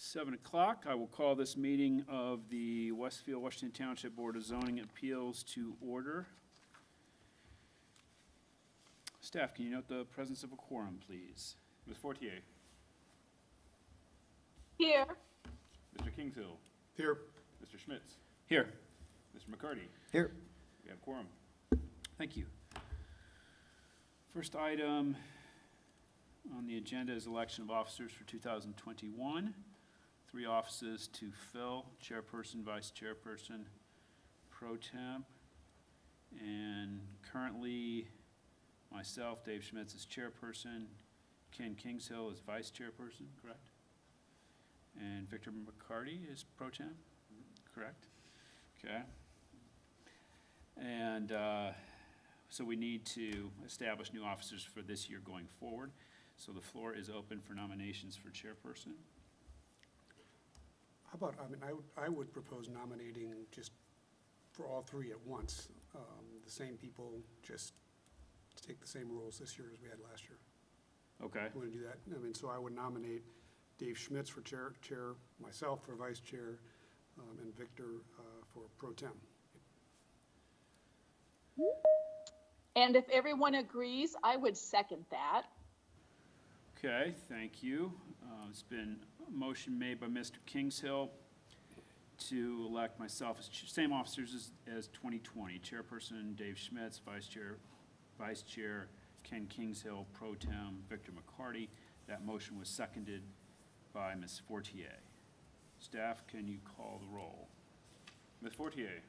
7 o'clock, I will call this meeting of the Westfield, Washington Township Board of Zoning Appeals to order. Staff, can you note the presence of a quorum, please? Ms. Fortier. Here. Mr. Kingshill. Here. Mr. Schmitz. Here. Mr. McCarty. Here. We have quorum. Thank you. First item on the agenda is election of officers for 2021. 3 offices to fill: chairperson, vice chairperson, pro temp. And currently, myself, Dave Schmitz, is chairperson. Ken Kingshill is vice chairperson, correct? And Victor McCarty is pro temp, correct? Okay. And so we need to establish new officers for this year going forward. So the floor is open for nominations for chairperson. How about, I would propose nominating just for all 3 at once. The same people, just take the same rules this year as we had last year. Okay. You want to do that? So I would nominate Dave Schmitz for chair, myself for vice chair, and Victor for pro tem. And if everyone agrees, I would second that. Okay, thank you. It's been a motion made by Mr. Kingshill to elect myself as same officers as 2020. Chairperson Dave Schmitz, vice chair Ken Kingshill, pro tem Victor McCarty. That motion was seconded by Ms. Fortier. Staff, can you call the roll? Ms. Fortier.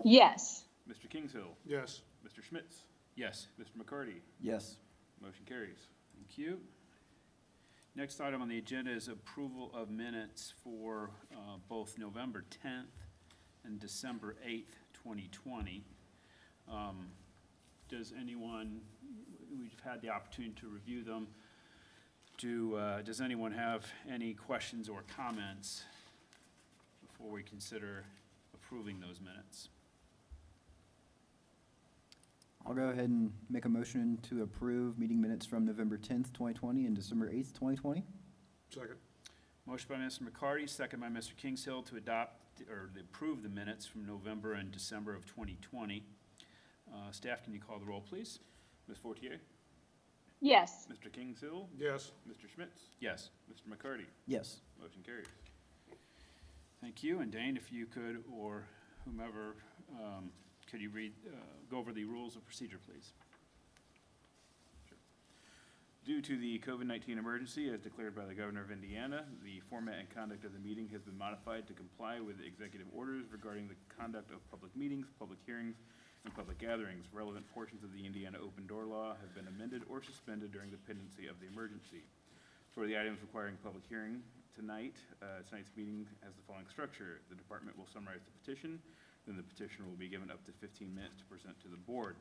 Yes. Mr. Kingshill. Yes. Mr. Schmitz. Yes. Mr. McCarty. Yes. Motion carries. Thank you. Next item on the agenda is approval of minutes for both November 10th and December 8th, 2020. Does anyone, we've had the opportunity to review them. Does anyone have any questions or comments before we consider approving those minutes? I'll go ahead and make a motion to approve meeting minutes from November 10th, 2020 and December 8th, 2020. Second. Motion by Mr. McCarty, second by Mr. Kingshill to adopt or to approve the minutes from November and December of 2020. Staff, can you call the roll, please? Ms. Fortier. Yes. Mr. Kingshill. Yes. Mr. Schmitz. Yes. Mr. McCarty. Yes. Motion carries. Thank you. And Dane, if you could, or whomever, could you go over the rules of procedure, please? Due to the COVID-19 emergency as declared by the Governor of Indiana, the format and conduct of the meeting has been modified to comply with executive orders regarding the conduct of public meetings, public hearings, and public gatherings. Relevant portions of the Indiana Open Door Law have been amended or suspended during the pendency of the emergency. For the items requiring public hearing tonight's meeting has the following structure. The department will summarize the petition, then the petitioner will be given up to 15 minutes to present to the board.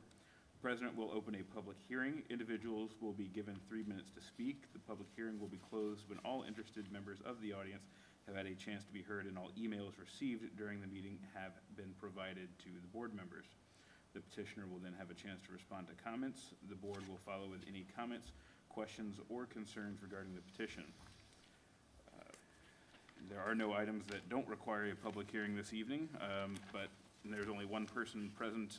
The president will open a public hearing. Individuals will be given 3 minutes to speak. The public hearing will be closed when all interested members of the audience have had a chance to be heard and all emails received during the meeting have been provided to the board members. The petitioner will then have a chance to respond to comments. The board will follow with any comments, questions, or concerns regarding the petition. There are no items that don't require a public hearing this evening, but there's only one person present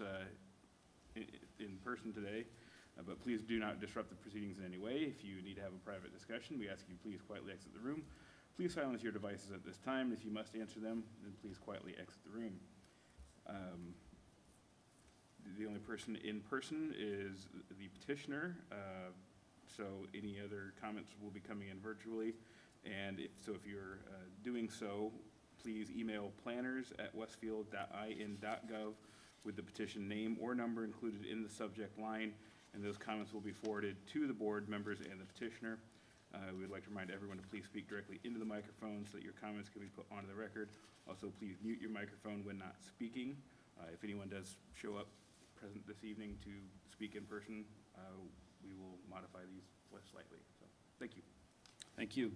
in person today. But please do not disrupt the proceedings in any way. If you need to have a private discussion, we ask you please quietly exit the room. Please silence your devices at this time. If you must answer them, then please quietly exit the room. The only person in person is the petitioner, so any other comments will be coming in virtually. And if you're doing so, please email planners@westfield.in.gov with the petition name or number included in the subject line, and those comments will be forwarded to the board members and the petitioner. We would like to remind everyone to please speak directly into the microphone so that your comments can be put onto the record. Also, please mute your microphone when not speaking. If anyone does show up present this evening to speak in person, we will modify these slightly. So, thank you. Thank you.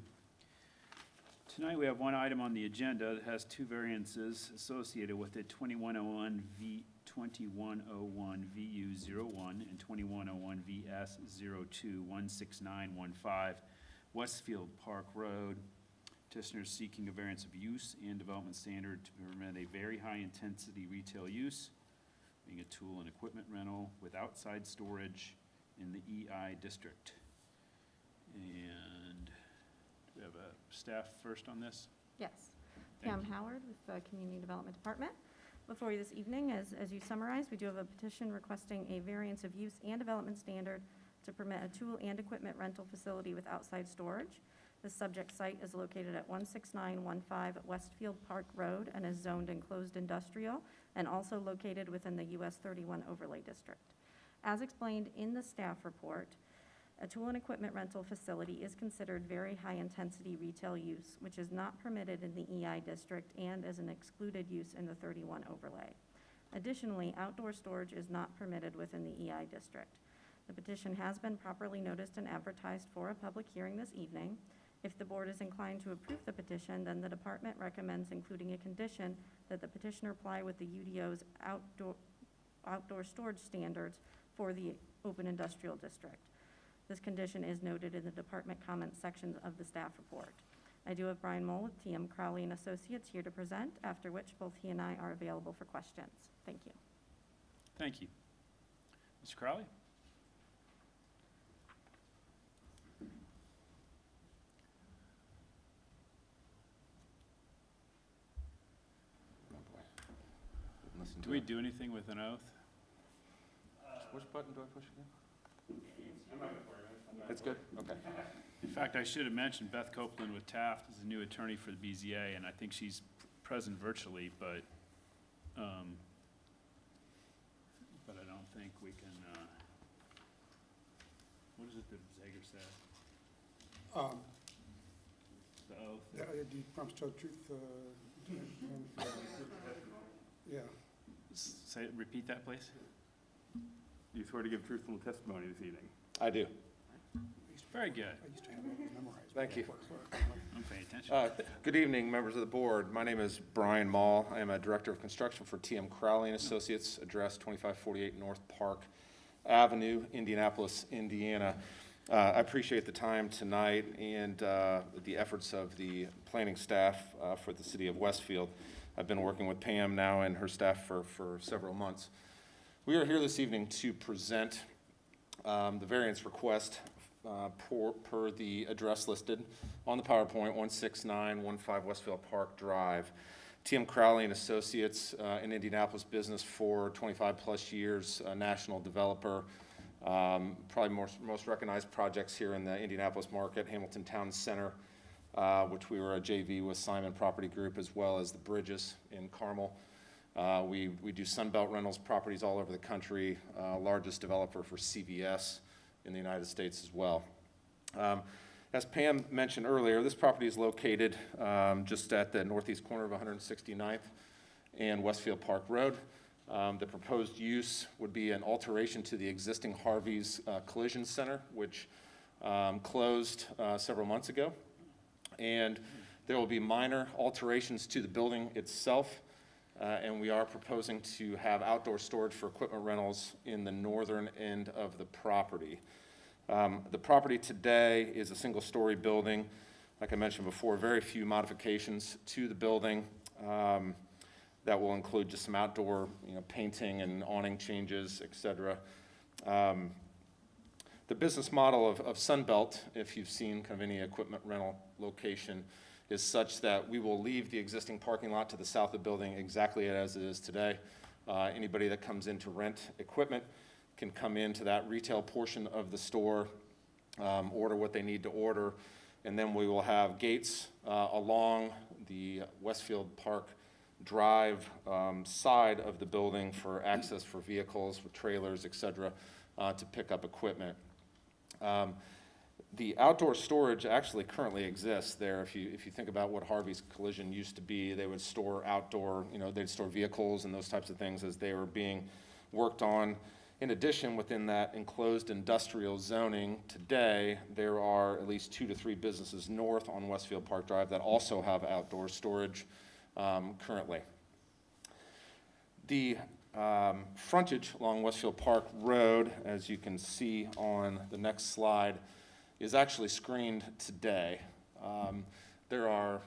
Tonight we have one item on the agenda that has 2 variances associated with it: 2101 VU01 and 2101 VS02 16915 Westfield Park Road. Petitioner is seeking a variance of use and development standard to permit a very high-intensity retail use, being a tool and equipment rental with outside storage in the EI district. And do we have a staff first on this? Yes. Thank Pam you. Howard with the Community Development Department. Before you this evening, as you summarized, we do have a petition requesting a variance of use and development standard to permit a tool and equipment rental facility with outside storage. The subject site is located at 16915 Westfield Park Road and is zoned enclosed industrial and also located within the US 31 overlay district. As explained in the staff report, a tool and equipment rental facility is considered very high-intensity retail use, which is not permitted in the EI district and is an excluded use in the 31 overlay. Additionally, outdoor storage is not permitted within the EI district. The petition has been properly noticed and advertised for a public hearing this evening. If the board is inclined to approve the petition, then the department recommends including a condition that the petitioner apply with the UDO's outdoor storage standards for the open industrial district. This condition is noted in the department comments section of the staff report. I do have Brian Moll with TM Crowley and Associates here to present, after which both he and I are available for questions. Thank you. Thank you. Mr. Crowley? Listen Do to we it. do anything with an oath? Which button do I push again? That's good, okay. In fact, I should have mentioned Beth Copeland with Taft is a new attorney for the BZA, and I think she's present virtually, but I don't think we can, what is it that Zager said? The oath? Do you promise to tell the truth? Yeah. Say, repeat that, please? Do you swear to give truthful testimony this evening? I do. Very good. I used to have those memorized. Thank you. I'm paying attention. Good evening, members of the board. My name is Brian Mall. I am a Director of Construction for TM Crowley and Associates, address 2548 North Park Avenue, Indianapolis, Indiana. I appreciate the time tonight and the efforts of the planning staff for the city of Westfield. I've been working with Pam now and her staff for several months. We are here this evening to present the variance request per the address listed on the PowerPoint, 16915 Westfield Park Drive. TM Crowley and Associates, an Indianapolis business for 25-plus years, a national developer, probably most recognized projects here in the Indianapolis market, Hamilton Town Center, which we were a JV with Simon Property Group, as well as the Bridges in Carmel. We do Sunbelt rentals properties all over the country, largest developer for CVS in the United States as well. As Pam mentioned earlier, this property is located just at the northeast corner of 169th and Westfield Park Road. The proposed use would be an alteration to the existing Harvey's Collision Center, which closed several months ago. And there will be minor alterations to the building itself. And we are proposing to have outdoor storage for equipment rentals in the northern end of the property. The property today is a single-story building. Like I mentioned before, very few modifications to the building that will include just some outdoor, painting and awning changes, et cetera. The business model of Sunbelt, if you've seen kind of any equipment rental location, is such that we will leave the existing parking lot to the south of the building exactly as it is today. Anybody that comes in to rent equipment can come into that retail portion of the store, order what they need to order, and then we will have gates along the Westfield Park Drive side of the building for access for vehicles with trailers, et cetera, to pick up equipment. The outdoor storage actually currently exists there. If you think about what Harvey's Collision used to be, they would store outdoor, they'd store vehicles and those types of things as they were being worked on. In addition, within that enclosed industrial zoning today, there are at least 2 to 3 businesses north on Westfield Park Drive that also have outdoor storage currently. The frontage along Westfield Park Road, as you can see on the next slide, is actually screened today. There are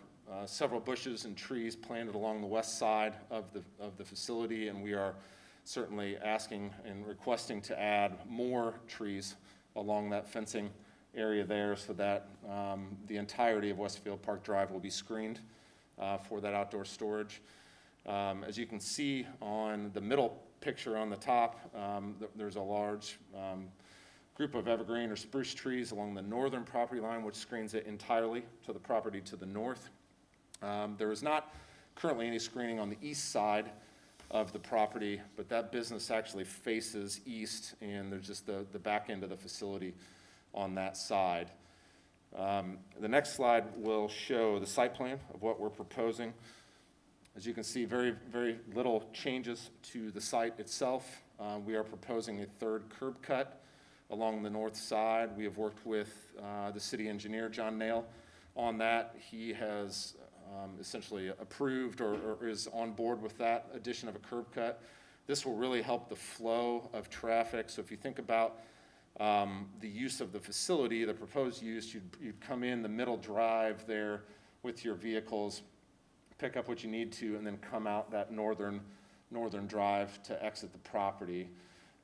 several bushes and trees planted along the west side of the facility, and we are certainly asking and requesting to add more trees along that fencing area there so that the entirety of Westfield Park Drive will be screened for that outdoor storage. As you can see on the middle picture on the top, there's a large group of evergreen or spruce trees along the northern property line, which screens it entirely to the property to the north. There is not currently any screening on the east side of the property, but that business actually faces east, and there's just the back end of the facility on that side. The next slide will show the site plan of what we're proposing. As you can see, very, very little changes to the site itself. We are proposing a third curb cut along the north side. We have worked with the city engineer, John Nail, on that. He has essentially approved or is on board with that addition of a curb cut. This will really help the flow of traffic. So if you think about the use of the facility, the proposed use, you'd come in the middle drive there with your vehicles, pick up what you need to, and then come out that northern drive to exit the property.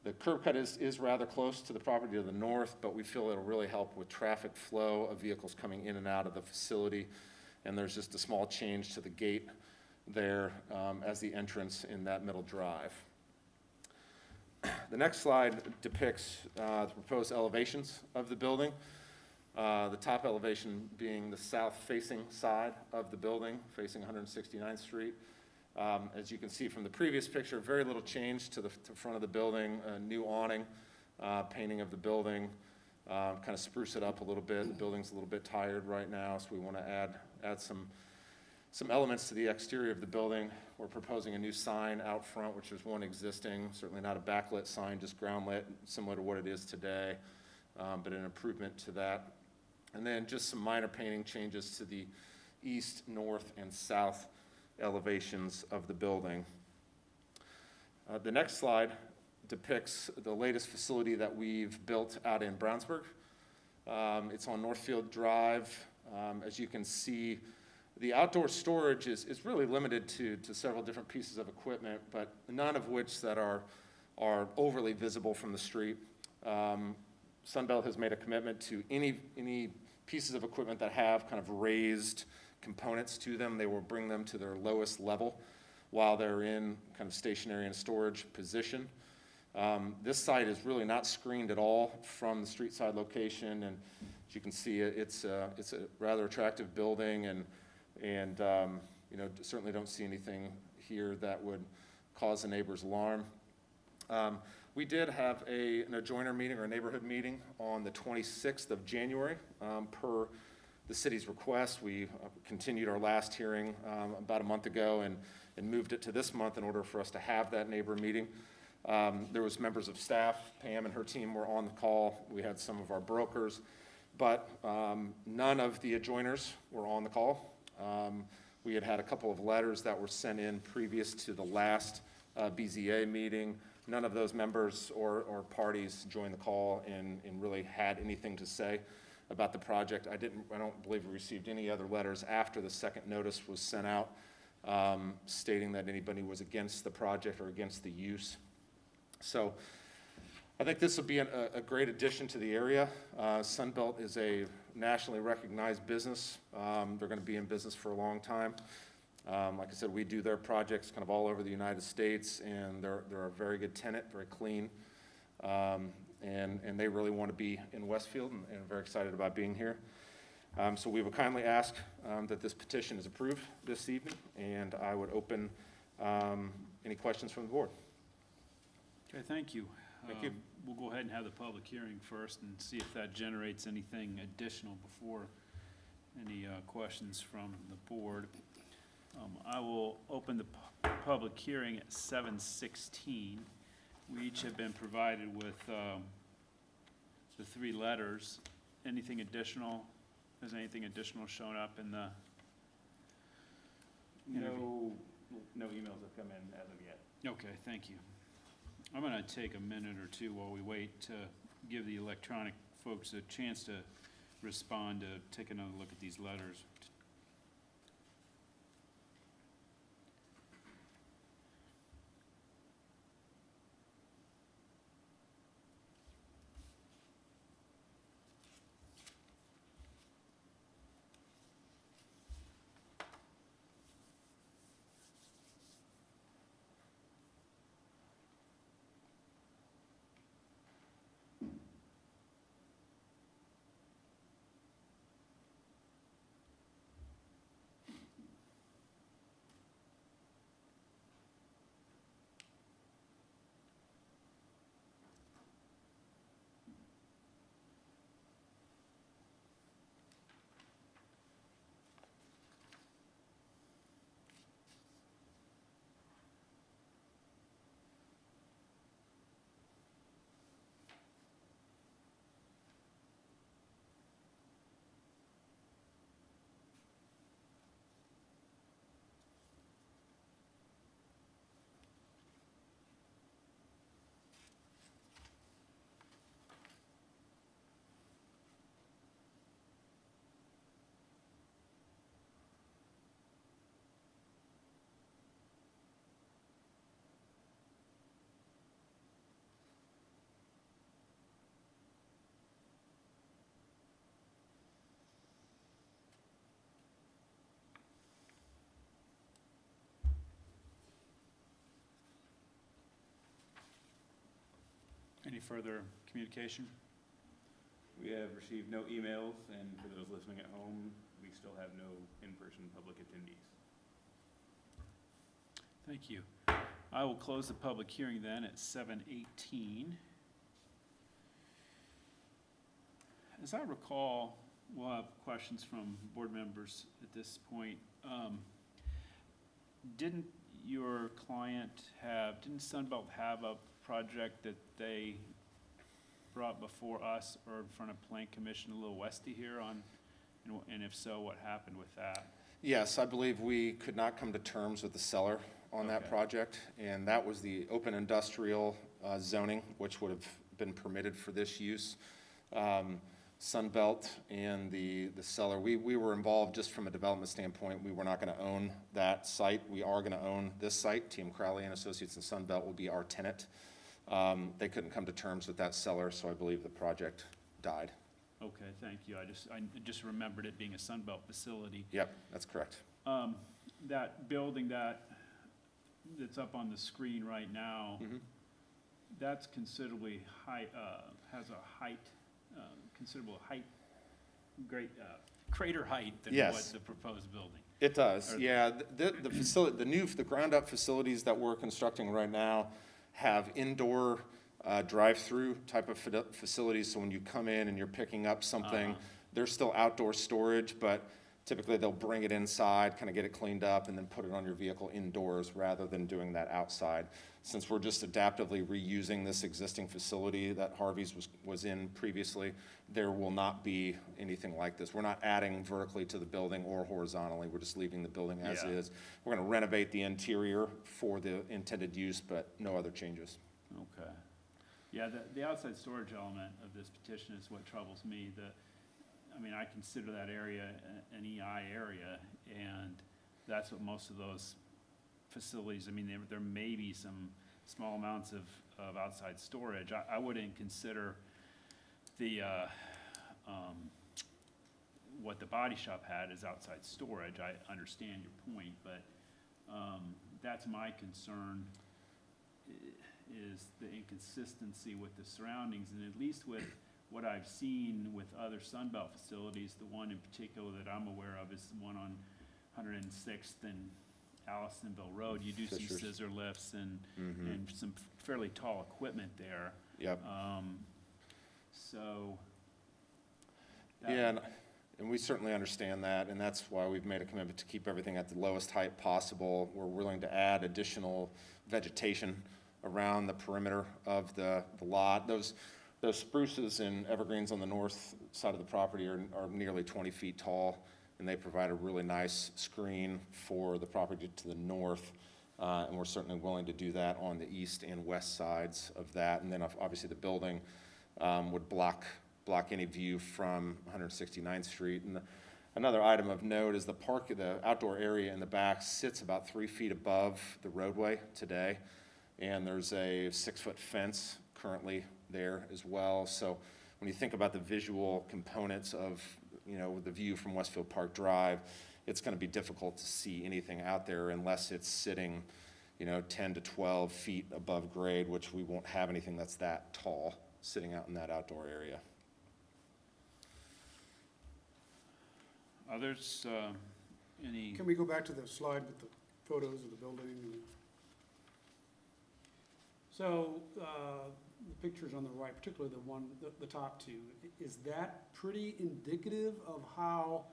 The curb cut is rather close to the property to the north, but we feel it'll really help with traffic flow of vehicles coming in and out of the facility. And there's just a small change to the gate there as the entrance in that middle drive. The next slide depicts the proposed elevations of the building. The top elevation being the south-facing side of the building, facing 169th Street. As you can see from the previous picture, very little change to the front of the building, a new awning, painting of the building, kind of spruce it up a little bit. The building's a little bit tired right now, so we want to add some elements to the exterior of the building. We're proposing a new sign out front, which is one existing, certainly not a backlit sign, just ground lit, similar to what it is today, but an improvement to that. And then just some minor painting changes to the east, north, and south elevations of the building. The next slide depicts the latest facility that we've built out in Brownsburg. It's on Northfield Drive. As you can see, the outdoor storage is really limited to several different pieces of equipment, but none of which that are overly visible from the street. Sunbelt has made a commitment to any pieces of equipment that have kind of raised components to them. They will bring them to their lowest level while they're in kind of stationary and storage position. This site is really not screened at all from the street side location, and as you can see, it's a rather attractive building, and you know, certainly don't see anything here that would cause a neighbor's alarm. We did have an adjoiner meeting or a neighborhood meeting on the 26th of January per the city's request. We continued our last hearing about a month ago and moved it to this month in order for us to have that neighbor meeting. There was members of staff, Pam and her team were on the call. We had some of our brokers, but none of the adjoiners were on the call. We had a couple of letters that were sent in previous to the last BZA meeting. None of those members or parties joined the call and really had anything to say about the project. I don't believe we received any other letters after the second notice was sent out stating that anybody was against the project or against the use. So I think this will be a great addition to the area. Sunbelt is a nationally recognized business. They're going to be in business for a long time. Like I said, we do their projects kind of all over the United States, and they're a very good tenant, very clean, and they really want to be in Westfield, and very excited about being here. So we would kindly ask that this petition is approved this evening, and I would open any questions from the board. Okay, thank you. Thank you. We'll go ahead and have the public hearing first and see if that generates anything additional before any questions from the board. I will open the public hearing at 7:16. We each have been provided with the three letters. Anything additional? Has anything additional shown up in the interview? No emails have come in as of yet. Okay, thank you. I'm going to take a minute or two while we wait to give the electronic folks a chance to respond, to take another look at these letters. further communication? We have received no emails, and for those listening at home, we still have no in-person public attendees. Thank you. I will close the public hearing then at 7:18. As I recall, we'll have questions from board members at this point. Didn't your client didn't Sunbelt have a project that they brought before us or in front of Plan Commission a little west of here and if so, what happened with that? Yes, I believe we could not come to terms with the seller on that Okay. project, and that was the open industrial zoning, which would have been permitted for this use. Sunbelt and the seller, we were involved just from a development standpoint. We were not going to own that site. We are going to own this site. TM Crowley and Associates and Sunbelt will be our tenant. They couldn't come to terms with that seller, so I believe the project died. Okay, thank you. I just remembered it being a Sunbelt facility. Yep, that's correct. That building that's up on the screen right now, Mhm. that's considerably high, has a height, considerable height, greater height than Yes. what the proposed building. It does, Or- yeah. The facility, the ground-up facilities that we're constructing right now have indoor drive-through type of facilities, so when you come in and you're picking up something, there's still outdoor storage, but typically they'll bring it inside, kind of get it cleaned up, and then put it on your vehicle indoors rather than doing that outside. Since we're just adaptively reusing this existing facility that Harvey's was in previously, there will not be anything like this. We're not adding vertically to the building or horizontally, we're just leaving the building as Yeah. is. We're gonna renovate the interior for the intended use, but no other changes. Okay. Yeah, the outside storage element of this petition is what troubles me. I consider that area an EI area, and that's what most of those facilities, there may be some small amounts of outside storage. I wouldn't consider what the body shop had as outside storage. I understand your point, but that's my concern, is the inconsistency with the surroundings, and at least with what I've seen with other Sunbelt facilities, the one in particular that I'm aware of is the one on 106th and Allisonville Road. You do see Fishers. scissor lifts and Mhm. some fairly tall equipment there. Yep. So. Yeah, and we certainly understand that, and that's why we've made a commitment to keep everything at the lowest height possible. We're willing to add additional vegetation around the perimeter of the lot. Those spruces and evergreens on the north side of the property are nearly 20 feet tall, and they provide a really nice screen for the property to the north. And we're certainly willing to do that on the east and west sides of that. And then obviously the building would block any view from 169th Street. And another item of note is the outdoor area in the back sits about 3 feet above the roadway today. And there's a 6-foot fence currently there as well. So when you think about the visual components of, the view from Westfield Park Drive, it's going to be difficult to see anything out there unless it's sitting, 10 to 12 feet above grade, which we won't have anything that's that tall sitting out in that outdoor area. Others, any? Can we go back to the slide with the photos of the building? So, the pictures on the right, particularly the top two, is that pretty indicative of how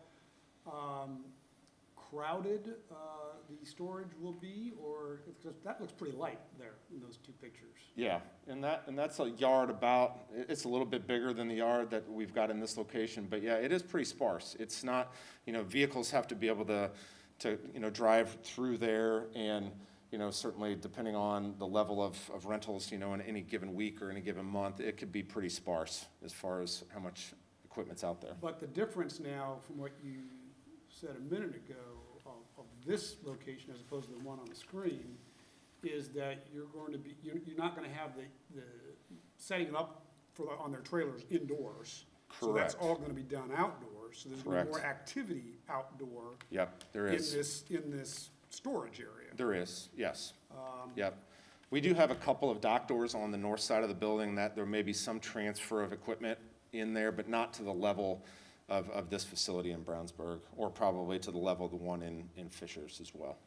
crowded the storage will be? Or, because that looks pretty light there in those two pictures. Yeah, and that's a yard it's a little bit bigger than the yard that we've got in this location, but yeah, it is pretty sparse. It's not, vehicles have to be able to drive through there, and, certainly depending on the level of rentals, in any given week or any given month, it could be pretty sparse as far as how much equipment's out there. But the difference now from what you said a minute ago of this location as opposed to the one on the screen is that you're not going to have the setting it up on their trailers indoors. So that's Correct. all going to be done outdoors. So there's going to be Correct. more activity outdoor Yep, there in is. this storage area. There is, yes. Yep. We do have a couple of dock doors on the north side of the building that there may be some transfer of equipment in there, but not to the level of this facility in Brownsburg, or probably to the level of the one in Fishers as well.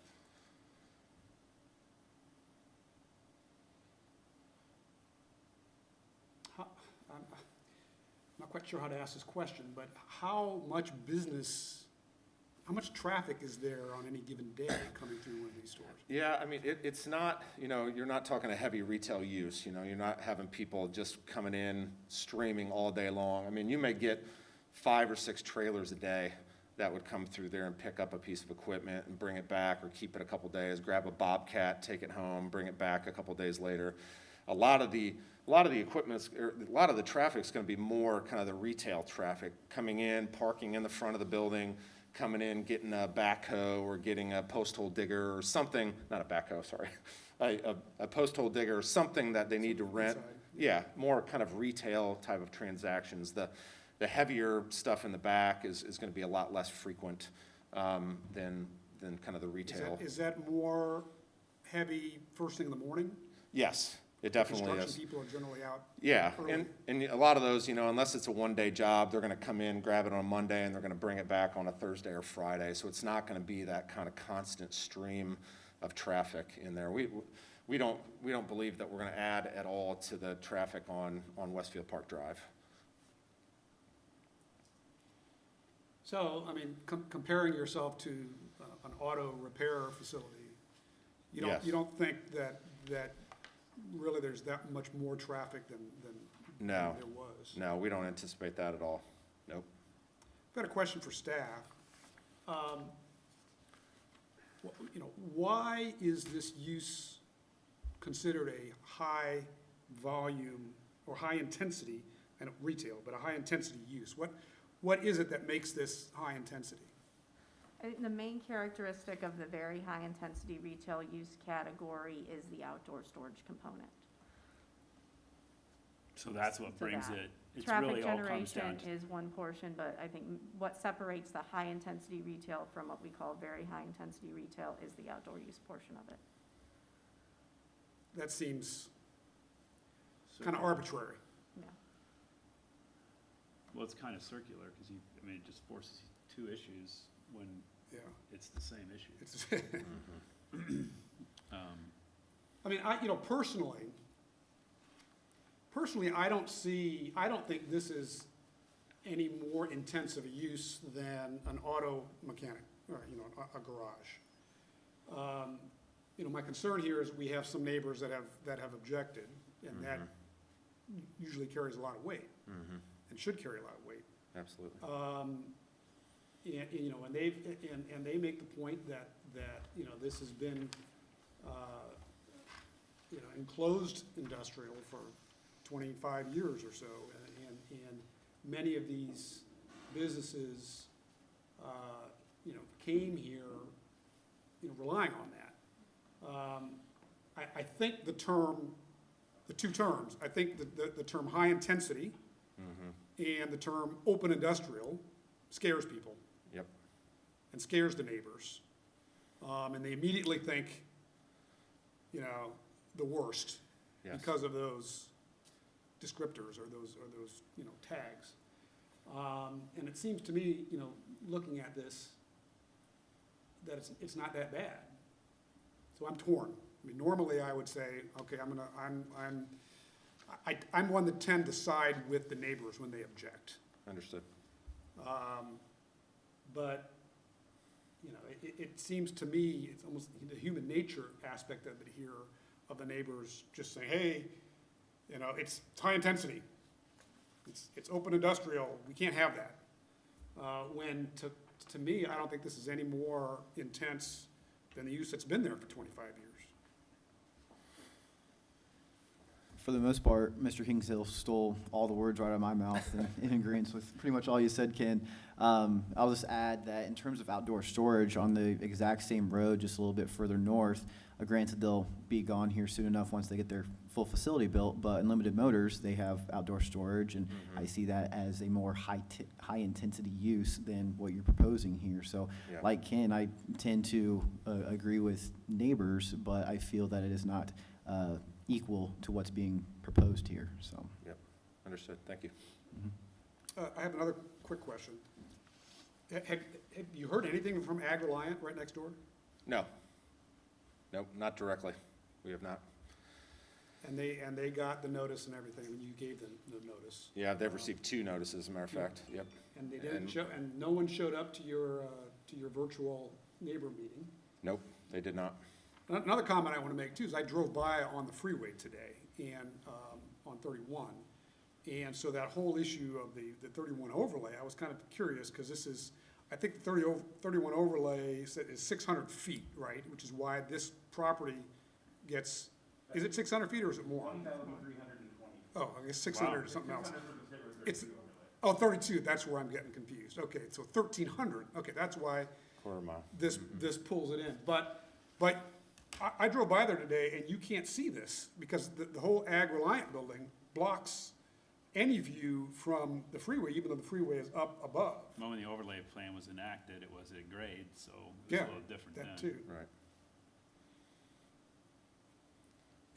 I'm not quite sure how to ask this question, but how much traffic is there on any given day coming through one of these stores? Yeah, I mean, it's not, you're not talking a heavy retail use, you're not having people just coming in, streaming all day long. I mean, you may get 5 or 6 trailers a day that would come through there and pick up a piece of equipment and bring it back, or keep it a couple days, grab a Bobcat, take it home, bring it back a couple days later. A lot of the equipment, a lot of the traffic is going to be more kind of the retail traffic, coming in, parking in the front of the building, coming in, getting a backhoe or getting a post hole digger or something, not a backhoe, sorry, a post hole digger or something that they need to rent. Inside. Yeah, more kind of retail type of transactions. The heavier stuff in the back is going to be a lot less frequent than kind of the retail. Is that more heavy first thing in the morning? Yes, it definitely Construction is. people are generally out. Yeah, early. and a lot of those, unless it's a one-day job, they're going to come in, grab it on Monday, and they're going to bring it back on a Thursday or Friday. So it's not going to be that kind of constant stream of traffic in there. We don't believe that we're going to add at all to the traffic on Westfield Park Drive. So, I mean, comparing yourself to an auto repair facility, Yes. you don't think that really there's that much more traffic than No. there was? No, we don't anticipate that at all. Nope. I've got a question for staff. Why is this use considered a high volume or high intensity, and retail, but a high intensity use? What is it that makes this high intensity? I think the main characteristic of the very high-intensity retail use category is the outdoor storage component. So that's what To brings that. it, it's Traffic really all comes down generation to. is one portion, but I think what separates the high-intensity retail from what we call very high-intensity retail is the outdoor use portion of it. That seems kind of arbitrary. Yeah. Well, it's kind of circular, because it just forces two issues when Yeah. it's the same issue. It's, Um, I mean, personally, I don't think this is any more intensive a use than an auto mechanic, or, a garage. My concern here is we have some neighbors that have objected, and that usually carries a lot of weight, and should carry a lot of weight. Absolutely. And they make the point that this has been, enclosed industrial for 25 years or so, and many of these businesses, came here, relying on that. I think the two terms, I think the term high intensity and the term open industrial scares people. Yep. And scares the neighbors. And they immediately think, the worst Yes. because of those descriptors or those tags. And it seems to me, looking at this, that it's not that bad. So I'm torn. I mean, normally I would say, okay, I'm one that tend to side with the neighbors when they object. Understood. But, it seems to me, it's almost the human nature aspect of it here, of the neighbors just saying, hey, it's high intensity. It's open industrial, we can't have that. When to me, I don't think this is any more intense than the use that's been there for 25 years. For the most part, Mr. Kingshill stole all the words right out of my mouth in agreement with pretty much all you said, Ken. I'll just add that in terms of outdoor storage on the exact same road, just a little bit further north, granted they'll be gone here soon enough once they get their full facility built, but Unlimited Motors, they have outdoor storage, and I see that as a more high-intensity use than what you're proposing here. So Yeah. like Ken, I tend to agree with neighbors, but I feel that it is not equal to what's being proposed here, so. Yep, understood, thank you. I have another quick question. Have you heard anything from Ag Reliant right next door? No. Nope, not directly. We have not. And they got the notice and everything, and you gave them the notice? Yeah, they've received 2 notices, as a matter of fact, yep. And they didn't And- show, and no one showed up to your virtual neighbor meeting? Nope, they did not. Another comment I want to make too is I drove by on the freeway today and, on 31. And so that whole issue of the 31 overlay, I was kind of curious because this is, I think the 31 overlay is 600 feet, right? Which is why this property gets, is it 600 feet or is it more? 1,320. Oh, I guess 600 or something else. It's, oh, 32, that's where I'm getting confused. Okay, so 1,300, okay, that's why Quarter mile. this pulls it in. But I drove by there today and you can't see this because the whole Ag Reliant building blocks any view from the freeway, even though the freeway is up above. Well, when the overlay plan was enacted, it was at grade, so it was Yeah, a little different then. that too. Right.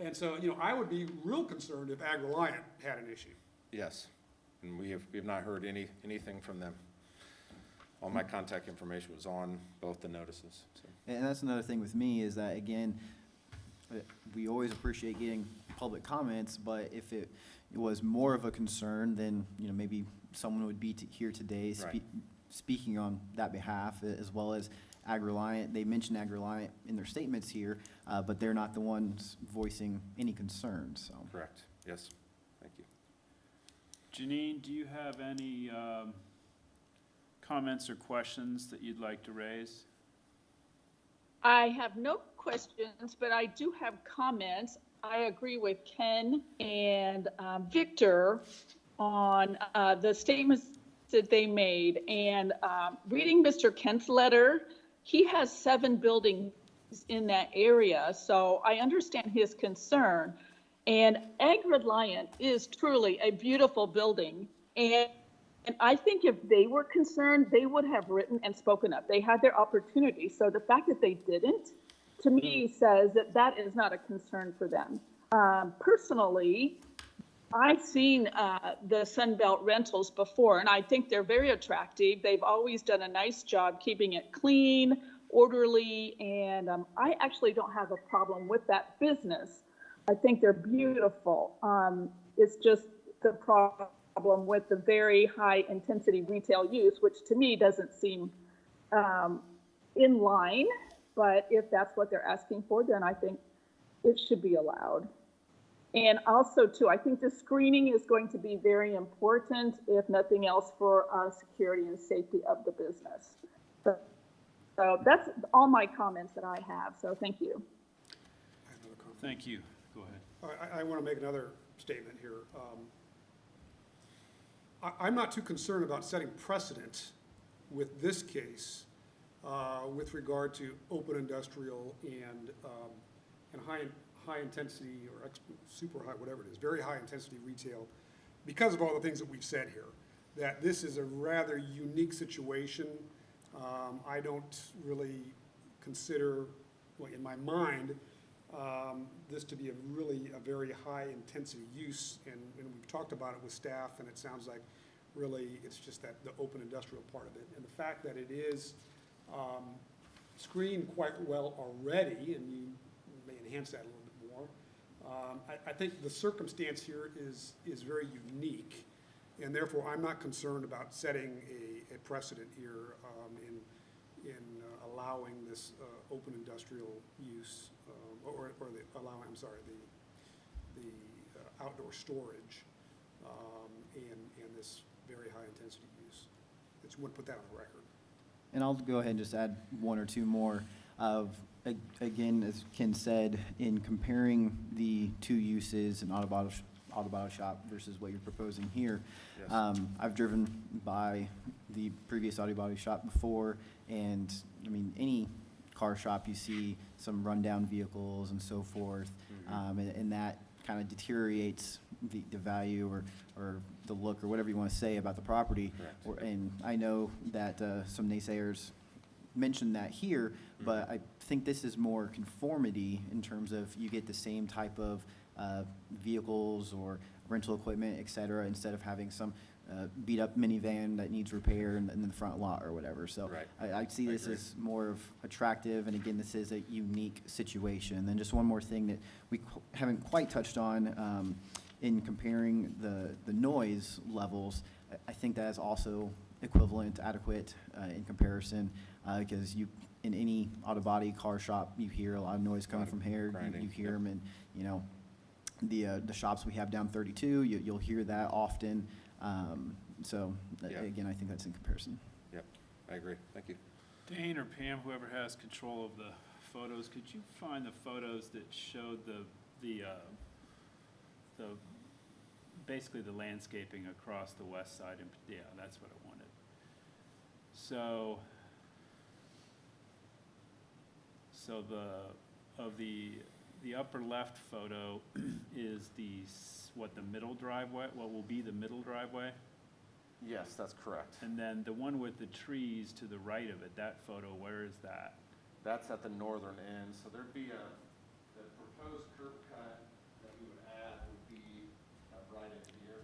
And so, I would be real concerned if Ag Reliant had an issue. Yes, and we have not heard anything from them. All my contact information was on both the notices, so. And that's another thing with me is that, again, we always appreciate getting public comments, but if it was more of a concern, then, maybe someone would be here today Right. speaking on that behalf, as well as Ag Reliant. They mentioned Ag Reliant in their statements here, but they're not the ones voicing any concerns, so. Correct, yes, thank you. Janine, do you have any comments or questions that you'd like to raise? I have no questions, but I do have comments. I agree with Ken and Victor on the statements that they made. And reading Mr. Kent's letter, he has 7 buildings in that area, so I understand his concern. And Ag Reliant is truly a beautiful building. And I think if they were concerned, they would have written and spoken up. They had their opportunity. So the fact that they didn't, to me, says that that is not a concern for them. Personally, I've seen the Sunbelt rentals before, and I think they're very attractive. They've always done a nice job keeping it clean, orderly, and I actually don't have a problem with that business. I think they're beautiful. It's just the problem with the very high intensity retail use, which to me doesn't seem in line. But if that's what they're asking for, then I think it should be allowed. And also, too, I think the screening is going to be very important, if nothing else, for security and safety of the business. So that's all my comments that I have. So thank you. I have another comment. Thank you. Go ahead. I want to make another statement here. I'm not too concerned about setting precedent with this case with regard to open industrial and high intensity or super high, whatever it is, very high intensity retail, because of all the things that we've said here, that this is a rather unique situation. I don't really consider, well, in my mind, this to be a very high intensity use, and we've talked about it with staff, and it sounds like really it's just that the open industrial part of it, and the fact that it is screened quite well already, and you may enhance that a little bit more. I think the circumstance here is very unique, and therefore I'm not concerned about setting a precedent here in allowing this open industrial use, or the outdoor storage, and this very high intensity use. I just want to put that on the record. And I'll go ahead and just add one or two more of, again, as Ken said, in comparing the 2 uses, an auto body shop versus what you're proposing here. Yes. I've driven by the previous auto body shop before, and I mean, any car shop, you see some rundown vehicles and so forth, and that kind of deteriorates the value or the look or whatever you want to say about the property. Correct. And I know that some naysayers mentioned that here, but I think this is more conformity in terms of you get the same type of vehicles or rental equipment, et cetera, instead of having some beat-up minivan that needs repair in the front lot or whatever. So Right. I see I this agree. as more of attractive, and again, this is a unique situation. And then just one more thing that we haven't quite touched on, in comparing the noise levels, I think that is also equivalent, adequate in comparison, because in any auto body car shop, you hear a lot of noise coming Lot of from here. grinding, You hear yep. them, and, you know, the shops we have down 32, you'll hear that often. So, Yeah. again, I think that's in comparison. Yep, I agree. Thank you. Dane or Pam, whoever has control of the photos, could you find the photos that showed basically the landscaping across the west side? And yeah, that's what I wanted. So the upper left photo is the middle driveway, what will be the middle driveway? Yes, that's correct. And then the one with the trees to the right of it, that photo, where is that? That's at the northern end, so there'd be the proposed curb cut that we would add would be right in here.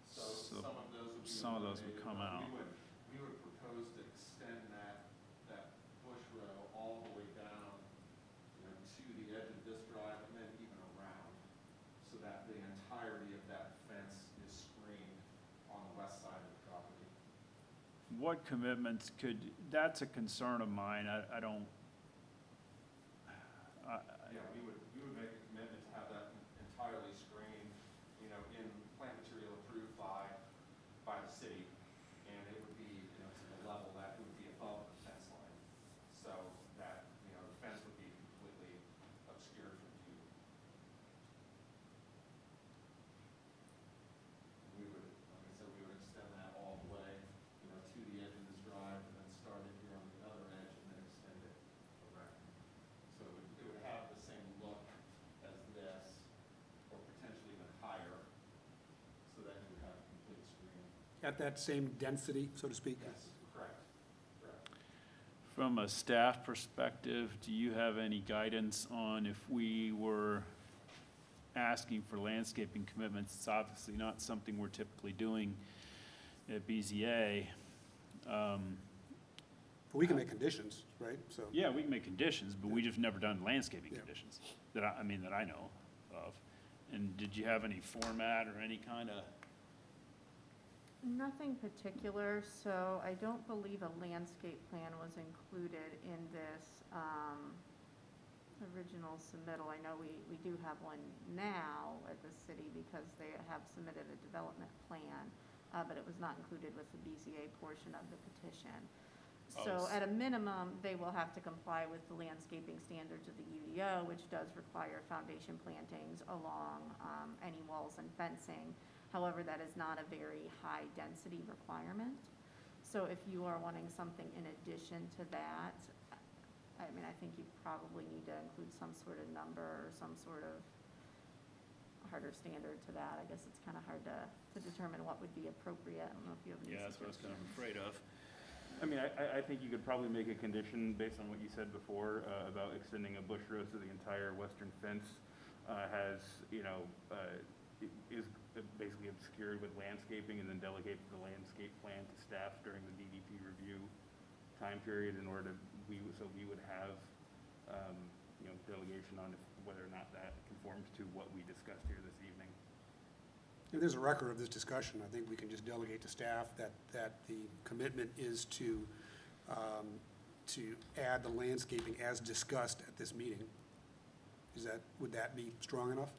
So So some of those would be some of those would eliminated, come but out. We would propose to extend that bush row all the way down, to the edge of this drive and then even around, so that the entirety of that fence is screened on the west side of the property. What commitments that's a concern of mine, I don't, Yeah, we would make a commitment to have that entirely screened, in plant material approved by the city. And it would be, to the level that it would be above the fence line. So that, the fence would be completely obscured from view. We would, like I said, we would extend that all the way, to the edge of this drive and then start it here on the other edge and then extend it around. So it would have the same look as this, or potentially even higher, so that you would have a complete screen. At that same density, so to speak? Yes, correct, correct. from a staff perspective, do you have any guidance on if we were asking for landscaping commitments? It's obviously not something we're typically doing at BZA. We can make conditions, right? So, Yeah, we can make conditions, but we just never done landscaping Yeah. conditions that I know of. And did you have any format or any kind of? Nothing particular, so I don't believe a landscape plan was included in this original submittal. I know we do have one now at the city because they have submitted a development plan, but it was not included with the BZA portion of the petition. So at a minimum, they will have to comply with the landscaping standards of the UDO, which does require foundation plantings along any walls and fencing. However, that is not a very high density requirement. So if you are wanting something in addition to that, I think you probably need to include some sort of number or some sort of harder standard to that. I guess it's kind of hard to determine what would be appropriate. I don't know if you have any Yeah, that's what I was kind of suggestions. afraid of. I think you could probably make a condition based on what you said before, about extending a bush row so the entire western fence, is basically obscured with landscaping, and then delegate the landscape plan to staff during the DDP review time period in order to, we would have, delegation on whether or not that conforms to what we discussed here this evening. if there's a record of this discussion, I think we can just delegate to staff that the commitment is to add the landscaping as discussed at this meeting. Would that be strong enough?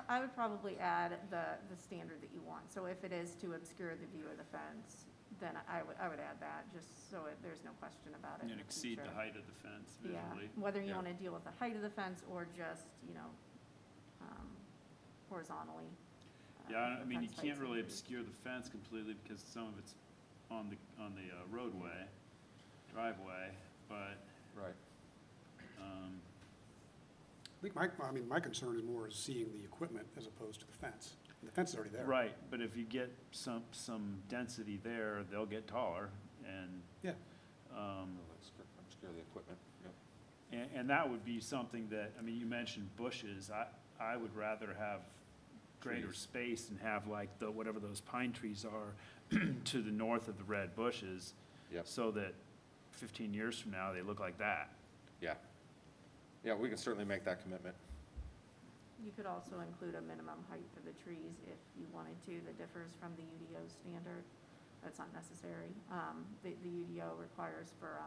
I would probably add the standard that you want. So if it is to obscure the view of the fence, then I would add that, just so there's no question about it in And the exceed the future. height of the fence Yeah, visually. whether you Yeah. want to deal with the height of the fence or just, horizontally. Yeah, the you fence can't height's really increased. obscure the fence completely because some of it's on the roadway, driveway, but, Right. I think my concern is more seeing the equipment as opposed to the fence. The fence is already there. Right, but if you get some density there, they'll get taller, and, Yeah. Obscure the equipment, yep. and that would be something that, I mean, you mentioned bushes, I would rather have greater Trees. space and have like whatever those pine trees are to the north of the red bushes. Yep. So that 15 years from now, they look like that. Yeah. Yeah, we can certainly make that commitment. You could also include a minimum height for the trees if you wanted to, that differs from the UDO standard. That's not necessary. The UDO requires for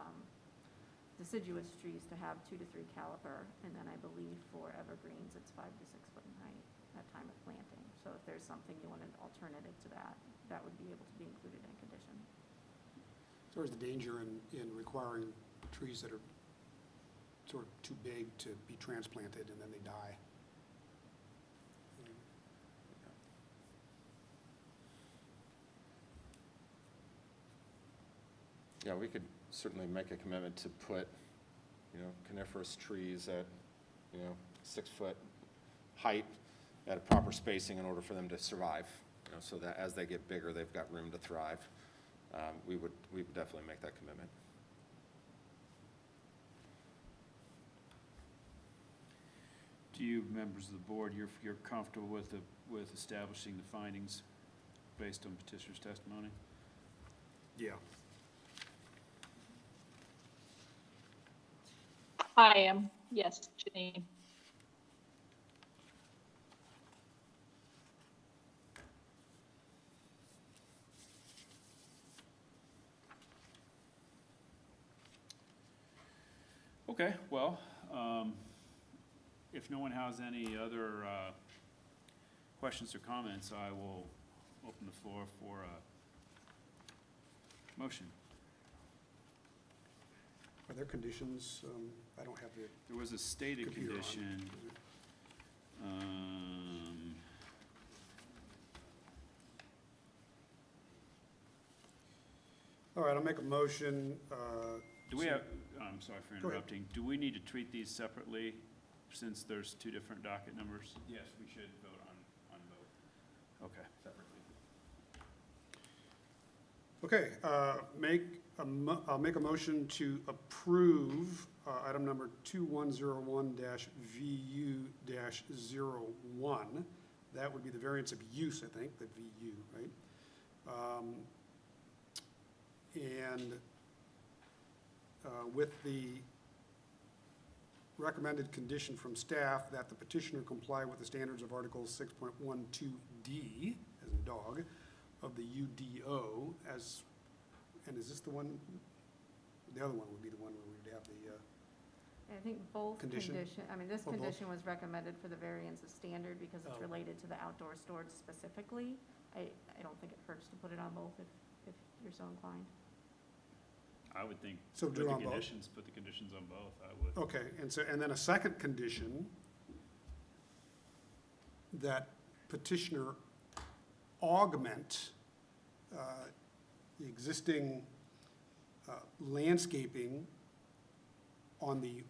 deciduous trees to have 2 to 3 caliber, and then I believe for evergreens, it's 5 to 6 foot in height at time of planting. So if there's something you want an alternative to that, that would be able to be included in a condition. So there's the danger in requiring trees that are sort of too big to be transplanted and then they die. Yeah, we could certainly make a commitment to put, coniferous trees at, 6 foot height at a proper spacing in order for them to survive, so that as they get bigger, they've got room to thrive. We would definitely make that commitment. Do you, members of the board, you're comfortable with establishing the findings based on petitioner's testimony? Yeah. I am, yes, Janine. Okay, well, if no one has any other questions or comments, I will open the floor for a motion. Are there conditions? I don't have the There was a stated computer on. condition. All right, I'll make a motion. Do we have, I'm sorry for Go ahead. interrupting, do we need to treat these separately since there's 2 different docket numbers? Yes, we should vote on both Okay. separately. Okay, I'll make a motion to approve item number 2101-VU-01. That would be the variance of use, I think, the VU, right? And with the recommended condition from staff that the petitioner comply with the standards of Article 6.12D, as in dog, of the UDO as, and is this the one, the other one would be the one where we'd have the, I think both Condition? this Or both? condition was recommended for the variance of standard because it's Oh. related to the outdoor storage specifically. I don't think it hurts to put it on both if you're so inclined. I would think, So put do the on both? conditions, put the conditions on both, I would. okay, and then a second condition that petitioner augment the existing landscaping on the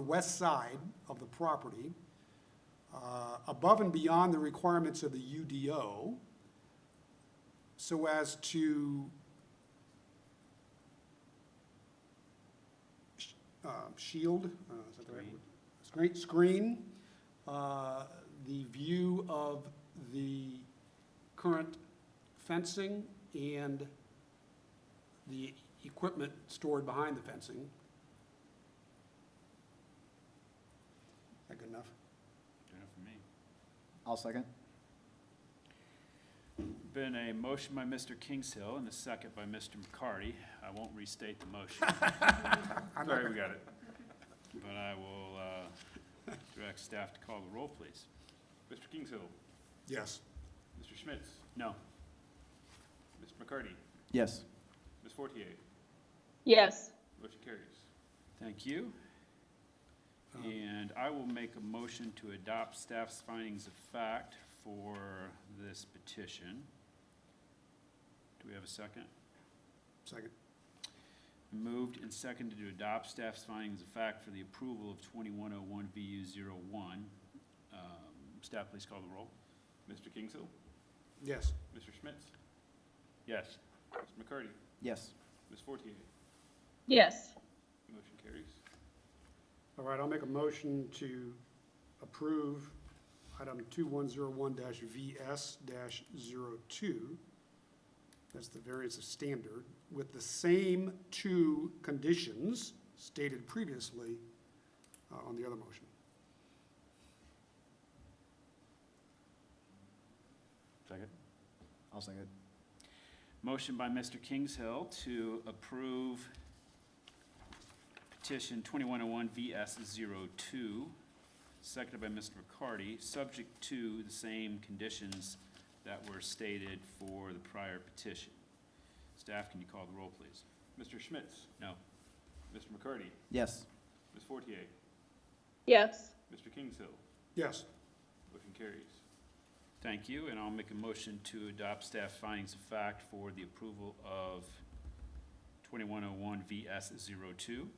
west side of the property, above and beyond the requirements of the UDO, so as to shield, is that the right word? Screen the view of the current fencing and the equipment stored behind the fencing. Is that good enough? Good enough for me. I'll second. Been a motion by Mr. Kingshill and a second by Mr. McCarty. I won't restate the motion, Sorry, we got it. but I will direct staff to call the roll, please. Mr. Kingshill, Yes. Mr. Schmitz, No. Mr. McCarty, Yes. Ms. Fortier, Yes, motion carries. Thank you. And I will make a motion to adopt staff's findings of fact for this petition. Do we have a second? Second. Moved and seconded to adopt staff's findings of fact for the approval of 2101 VU01. Staff, please call the roll. Mr. Kingshill, Yes. Mr. Schmitz, Yes. Mr. McCarty, Yes. Ms. Fortier. Yes. Motion carries. All right, I'll make a motion to approve item 2101-VS-02. That's the variance of standard, with the same two conditions stated previously on the other motion. Second. I'll second. Motion by Mr. Kingshill to approve petition 2101 VS-02, seconded by Mr. McCarty, subject to the same conditions that were stated for the prior petition. Staff, can you call the roll, please? Mr. Schmitz, No. Mr. McCarty, Yes. Ms. Fortier, Yes. Mr. Kingshill. Yes. Motion carries. Thank you, and I'll make a motion to adopt staff findings of fact for the approval of 2101 VS-02. Do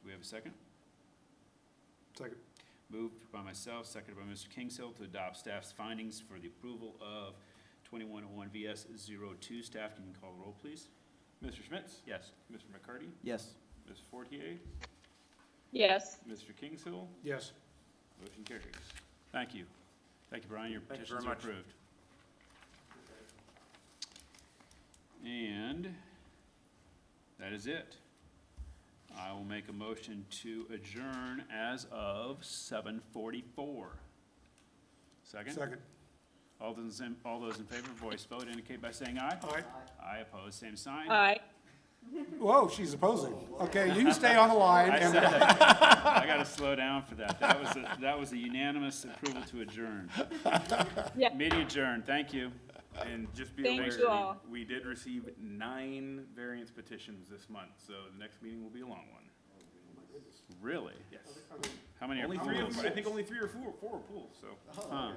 we have a second? Second. Moved by myself, seconded by Mr. Kingshill to adopt staff's findings for the approval of 2101 VS-02. Staff, can you call the roll, please? Mr. Schmitz, Yes. Mr. McCarty, Yes. Ms. Fortier, Yes. Mr. Kingshill. Yes. Motion carries. Thank you. Thank you, Brian. Your Thank you petitions very are much. approved. And that is it. I will make a motion to adjourn as of 7:44. Second? Second. All those in favor, voice vote indicate by saying aye. All right. Aye, opposed, same sign. Aye. Whoa, she's opposing. Okay, you stay on the line. I and- said that. I gotta slow down for that. That was a unanimous approval to adjourn. Yeah. Meeting adjourned. Thank you. And just be Thank aware, you all. we did receive 9 variance petitions this month, so the next meeting will be a long one. Really? Yes. How many are Only 3 of pools? them, I think only 3 or 4 are pools, so. Huh.